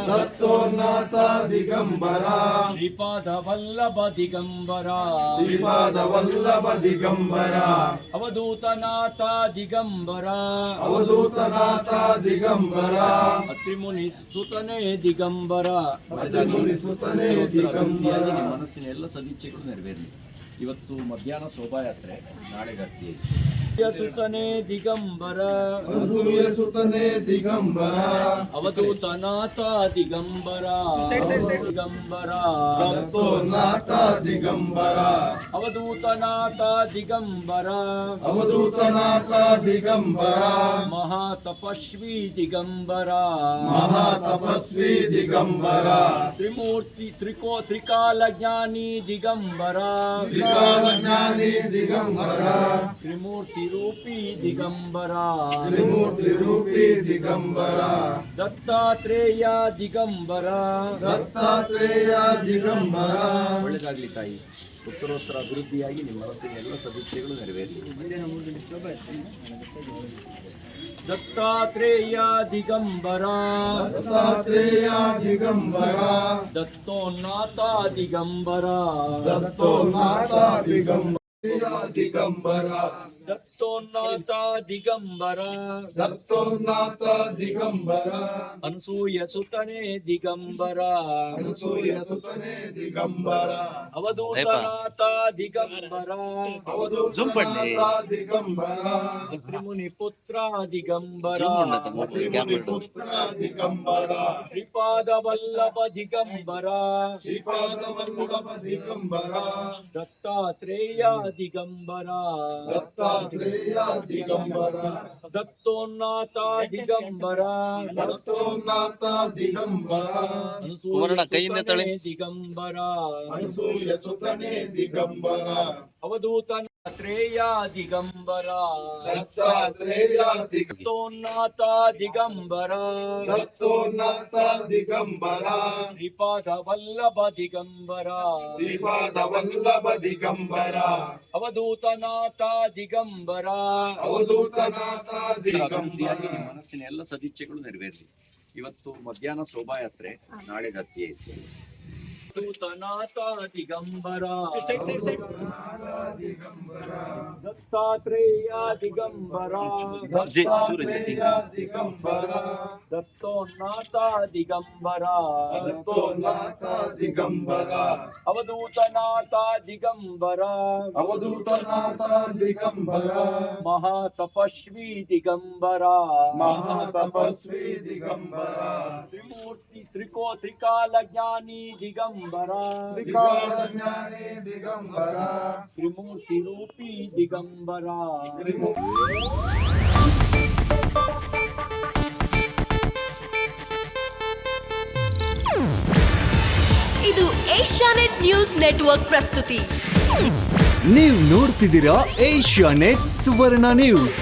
ದತ್ತೋನ್ನತ ದಿಗಂಬರ ಶ್ರೀಪಾದ ವಲ್ಲಭ ದಿಗಂಬರ ಶ್ರೀಪಾದ ವಲ್ಲಭ ದಿಗಂಬರ ಅವಧೂತನಾಥ ದಿಗಂಬರ ಅವಧೂತನಾಥ ದಿಗಂಬರ ಅತ್ರಿಮುನಿ ಸುತನೇ ದಿಗಂಬರ. ಅತ್ರಿಮುನಿ ಸುತನೇ ದಿಗಂಬರ. ನಿಮ್ಮ ಮನಸ್ಸಿನ ಎಲ್ಲ ಸದಿಚ್ಛೆಗಳು ನೆರವೇರಲಿ. ಇವತ್ತು ಮಧ್ಯಾಹ್ನ ಶೋಭಾಯಾತ್ರೆ, ನಾಳೆ ಗರ್ತಿ. ಸುತನೇ ದಿಗಂಬರ ಅನಸೂಯ ಸುತನೇ ದಿಗಂಬರ ಅವಧೂತನಾಥ ದಿಗಂಬರ ದಿಗಂಬರ ದತ್ತೋನ್ನತ ದಿಗಂಬರ ಅವಧೂತನಾಥ ದಿಗಂಬರ ಅವಧೂತನಾಥ ದಿಗಂಬರ ಮಹಾತಪಸ್ವಿ ದಿಗಂಬರ ಮಹಾತಪಸ್ವಿ ದಿಗಂಬರ ತ್ರಿಮೂರ್ತಿ ತ್ರಿಕಾಲ ಜ್ಞಾನಿ ದಿಗಂಬರ ತ್ರಿಕಾಲ ಜ್ಞಾನಿ ದಿಗಂಬರ ತ್ರಿಮೂರ್ತಿ ರೂಪಿ ದಿಗಂಬರ ತ್ರಿಮೂರ್ತಿ ರೂಪಿ ದಿಗಂಬರ ದತ್ತಾತ್ರೇಯ ದಿಗಂಬರ ದತ್ತಾತ್ರೇಯ ದಿಗಂಬರ. ಒಳ್ಳೆದಾಗಲಿ ತಾಯಿ. ಉತ್ತರೋತ್ತರ ಅಭಿವೃದ್ಧಿಯಾಗಿ ನಿಮ್ಮ ಮನಸ್ಸಿನ ಎಲ್ಲ ಸದಸ್ಯಗಳು ನೆರವೇರಲಿ. ದತ್ತಾತ್ರೇಯ ದಿಗಂಬರ ದತ್ತಾತ್ರೇಯ ದಿಗಂಬರ ದತ್ತೋನ್ನತ ದಿಗಂಬರ ದತ್ತೋನ್ನತ ದಿಗಂಬರ ದಿಗಂಬರ ದತ್ತೋನ್ನತ ದಿಗಂಬರ ದತ್ತೋನ್ನತ ದಿಗಂಬರ ಅನಸೂಯ ಸುತನೇ ದಿಗಂಬರ ಅನಸೂಯ ಸುತನೇ ದಿಗಂಬರ ಅವಧೂತನಾಥ ದಿಗಂಬರ ಅವಧೂತನಾಥ ದಿಗಂಬರ ತ್ರಿಮುನಿ ಪುತ್ರ ದಿಗಂಬರ ತ್ರಿಮುನಿ ಪುತ್ರ ದಿಗಂಬರ ಶ್ರೀಪಾದ ವಲ್ಲಭ ದಿಗಂಬರ ಶ್ರೀಪಾದ ವಲ್ಲಭ ದಿಗಂಬರ ದತ್ತಾತ್ರೇಯ ದಿಗಂಬರ ದತ್ತಾತ್ರೇಯ ದಿಗಂಬರ ದತ್ತೋನ್ನತ ದಿಗಂಬರ ದತ್ತೋನ್ನತ ದಿಗಂಬರ ಸುತನೇ ದಿಗಂಬರ ಅನಸೂಯ ಸುತನೇ ದಿಗಂಬರ ಅವಧೂತನಾತ್ರೇಯ ದಿಗಂಬರ ದತ್ತಾತ್ರೇಯ ದತ್ತೋನ್ನತ ದಿಗಂಬರ ದತ್ತೋನ್ನತ ದಿಗಂಬರ ಶ್ರೀಪಾದ ವಲ್ಲಭ ದಿಗಂಬರ ಶ್ರೀಪಾದ ವಲ್ಲಭ ದಿಗಂಬರ ಅವಧೂತನಾಥ ದಿಗಂಬರ ಅವಧೂತನಾಥ ದಿಗಂಬರ. ನಿಮ್ಮ ಮನಸ್ಸಿನ ಎಲ್ಲ ಸದಿಚ್ಛೆಗಳು ನೆರವೇರಲಿ. ಇವತ್ತು ಮಧ್ಯಾಹ್ನ ಶೋಭಾಯಾತ್ರೆ, ನಾಳೆ ಗರ್ಜೆ. ಅವಧೂತನಾಥ ದಿಗಂಬರ ದತ್ತಾತ್ರೇಯ ದಿಗಂಬರ ದತ್ತಾತ್ರೇಯ ದಿಗಂಬರ ದತ್ತೋನ್ನತ ದಿಗಂಬರ ದತ್ತೋನ್ನತ ದಿಗಂಬರ ಅವಧೂತನಾಥ ದಿಗಂಬರ ಅವಧೂತನಾಥ ದಿಗಂಬರ ಮಹಾತಪಸ್ವಿ ದಿಗಂಬರ ಮಹಾತಪಸ್ವಿ ದಿಗಂಬರ ತ್ರಿಮೂರ್ತಿ ತ್ರಿಕಾಲ ಜ್ಞಾನಿ ದಿಗಂಬರ ತ್ರಿಕಾಲ ಜ್ಞಾನಿ ದಿಗಂಬರ ತ್ರಿಮೂರ್ತಿ ರೂಪಿ ದಿಗಂಬರ ಇದು ಏಷ್ಯಾನೆಟ್ ನ್ಯೂಸ್ ನೆಟ್ವರ್ಕ್ ಪ್ರಸ್ತುತಿ. ನೀವು ನೋಡ್ತಿದ್ದೀರಾ ಏಷ್ಯಾನೆಟ್ ಸುವರ್ಣ ನ್ಯೂಸ್.